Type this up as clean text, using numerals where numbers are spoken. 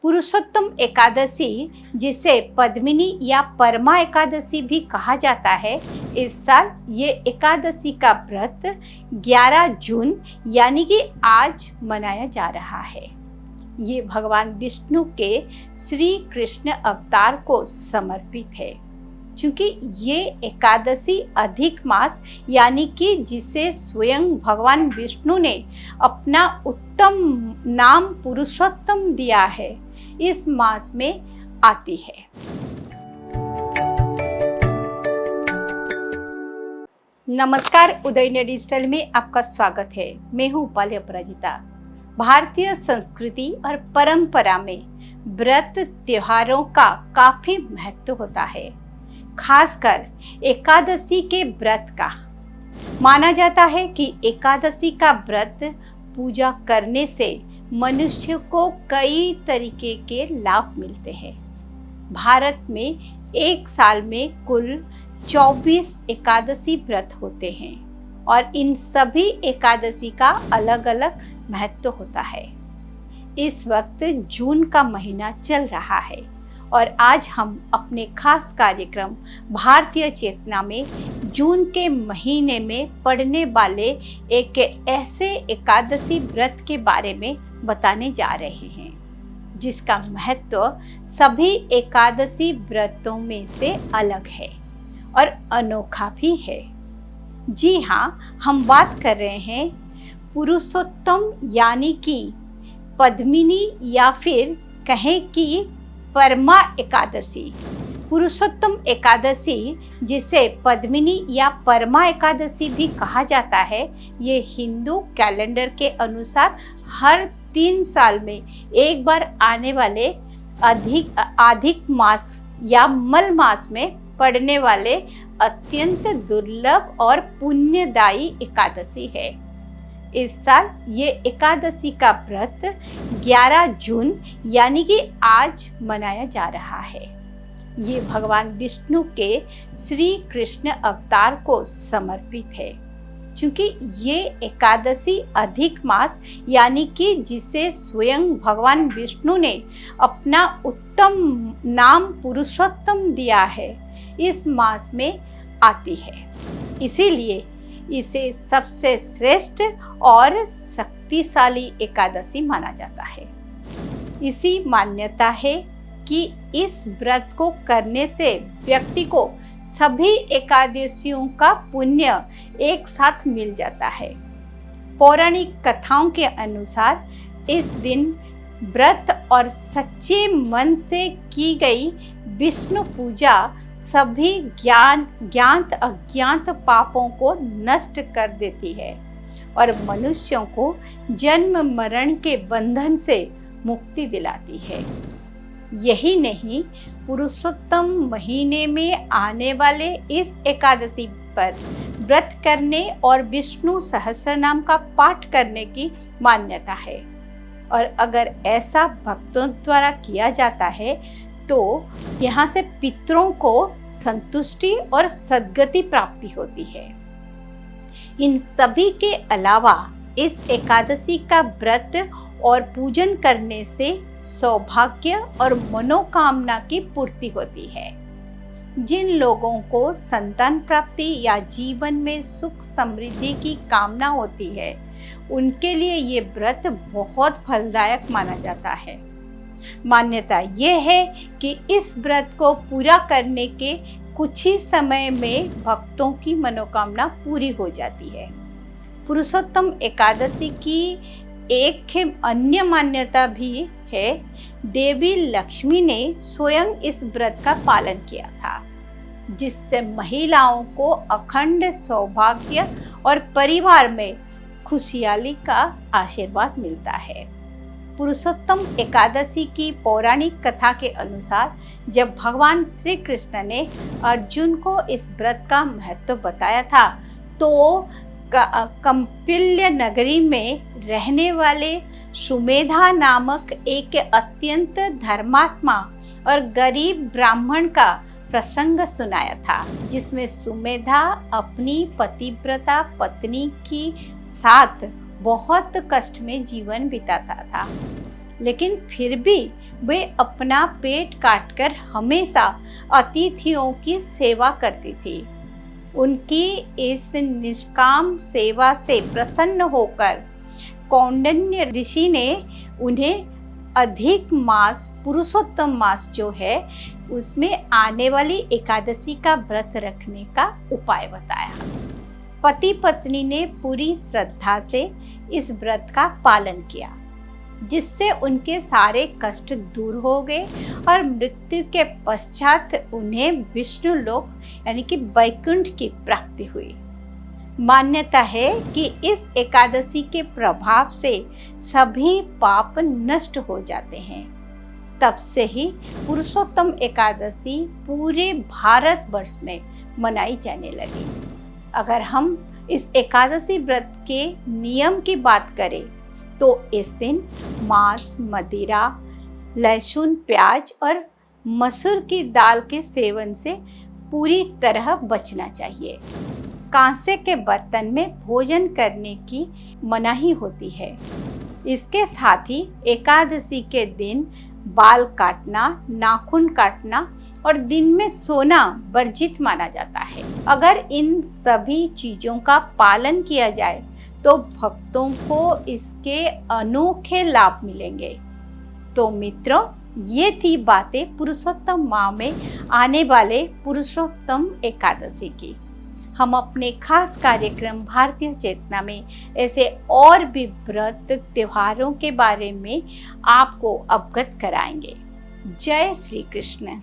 पुरुषोत्तम एकादशी, जिसे पद्मिनी या परमा एकादशी भी कहा जाता है, इस साल ये एकादशी का व्रत 11 जून यानी कि आज मनाया जा रहा है। ये भगवान विष्णु के श्री कृष्ण अवतार को समर्पित है, क्योंकि ये एकादशी अधिक मास यानी कि जिसे स्वयं भगवान विष्णु ने अपना उत्तम नाम पुरुषोत्तम दिया है, इस मास में आती है। नमस्कार, उदयन डिजिटल में आपका स्वागत है। मैं हूँ उपाली अपराजिता। भारतीय संस्कृति और परंपरा में व्रत त्योहारों का काफी महत्व होता है, खासकर एकादशी के व्रत का। माना जाता है कि एकादशी का व्रत पूजा करने से मनुष्य को कई तरीके के लाभ मिलते हैं। भारत में एक साल में कुल 24 एकादशी व्रत होते हैं और इन सभी एकादशी का अलग अलग महत्व होता है। इस वक्त जून का महीना चल रहा है और आज हम अपने खास कार्यक्रम भारतीय चेतना में जून के महीने में पड़ने वाले एक ऐसे एकादशी व्रत के बारे में बताने जा रहे हैं, जिसका महत्व सभी एकादशी व्रतों में से अलग है और अनोखा भी है। जी हाँ, हम बात कर रहे हैं पुरुषोत्तम यानी कि पद्मिनी या फिर कहें कि परमा एकादशी। पुरुषोत्तम एकादशी, जिसे पद्मिनी या परमा एकादशी भी कहा जाता है, ये हिंदू कैलेंडर के अनुसार हर 3 साल में एक बार आने वाले अधिक मास या मल मास में पड़ने वाले अत्यंत दुर्लभ और पुण्यदायी एकादशी है। इस साल ये एकादशी का व्रत 11 जून यानी कि आज मनाया जा रहा है। ये भगवान विष्णु के श्री कृष्ण अवतार को समर्पित है, क्योंकि ये एकादशी अधिक मास यानी कि जिसे स्वयं भगवान विष्णु ने अपना उत्तम नाम पुरुषोत्तम दिया है, इस मास में आती है। इसीलिए इसे सबसे श्रेष्ठ और शक्तिशाली एकादशी माना जाता है। इसी मान्यता है कि इस व्रत को करने से व्यक्ति को सभी एकादशियों का पुण्य एक साथ मिल जाता है। पौराणिक कथाओं के अनुसार इस दिन व्रत और सच्चे मन से की गई विष्णु पूजा सभी ज्ञात अज्ञात पापों को नष्ट कर देती है और मनुष्यों को जन्म मरण के बंधन से मुक्ति दिलाती है। यही नहीं, पुरुषोत्तम महीने में आने वाले इस एकादशी पर व्रत करने और विष्णु सहस्रनाम का पाठ करने की मान्यता है और अगर ऐसा भक्तों द्वारा किया जाता है तो यहाँ से पितरों को संतुष्टि और सद्गति प्राप्ति होती है। इन सभी के अलावा इस एकादशी का व्रत और पूजन करने से सौभाग्य और मनोकामना की पूर्ति होती है। जिन लोगों को संतान प्राप्ति या जीवन में सुख समृद्धि की कामना होती है, उनके लिए ये व्रत बहुत फलदायक माना जाता है। मान्यता ये है कि इस व्रत को पूरा करने के कुछ ही समय में भक्तों की मनोकामना पूरी हो जाती है। पुरुषोत्तम एकादशी की एक अन्य मान्यता भी है। देवी लक्ष्मी ने स्वयं इस व्रत का पालन किया था, जिससे महिलाओं को अखंड सौभाग्य और परिवार में खुशहाली का आशीर्वाद मिलता है। पुरुषोत्तम एकादशी की पौराणिक कथा के अनुसार जब भगवान श्री कृष्ण ने अर्जुन को इस व्रत का महत्व बताया था, तो कंपिल्य नगरी में रहने वाले सुमेधा नामक एक अत्यंत धर्मात्मा और गरीब ब्राह्मण का प्रसंग सुनाया था, जिसमें सुमेधा अपनी पतिव्रता पत्नी के साथ बहुत कष्ट में जीवन बिताता था। लेकिन फिर भी वे अपना पेट काटकर हमेशा अतिथियों की सेवा करती थी। उनकी इस निष्काम सेवा से प्रसन्न होकर कौंडिन्य ऋषि ने उन्हें अधिक मास, पुरुषोत्तम मास जो है, उसमें आने वाली एकादशी का व्रत रखने का उपाय बताया। पति पत्नी ने पूरी श्रद्धा से इस व्रत का पालन किया, जिससे उनके सारे कष्ट दूर हो गए और मृत्यु के पश्चात उन्हें विष्णु लोक यानी कि वैकुंठ की प्राप्ति हुई। मान्यता है कि इस एकादशी के प्रभाव से सभी पाप नष्ट हो जाते हैं। तब से ही पुरुषोत्तम एकादशी पूरे भारतवर्ष में मनाई जाने लगी। अगर हम इस एकादशी व्रत के नियम की बात करें तो इस दिन मांस, मदिरा, लहसुन, प्याज और मसूर की दाल के सेवन से पूरी तरह बचना चाहिए। कांसे के बर्तन में भोजन करने की मनाही होती है। इसके साथ ही एकादशी के दिन बाल काटना, नाखून काटना और दिन में सोना वर्जित माना जाता है। अगर इन सभी चीज़ों का पालन किया जाए तो भक्तों को इसके अनोखे लाभ मिलेंगे। तो मित्रों, ये थी बातें पुरुषोत्तम माह में आने वाले पुरुषोत्तम एकादशी की। हम अपने खास कार्यक्रम भारतीय चेतना में ऐसे और भी व्रत त्योहारों के बारे में आपको अवगत कराएंगे। जय श्री कृष्ण।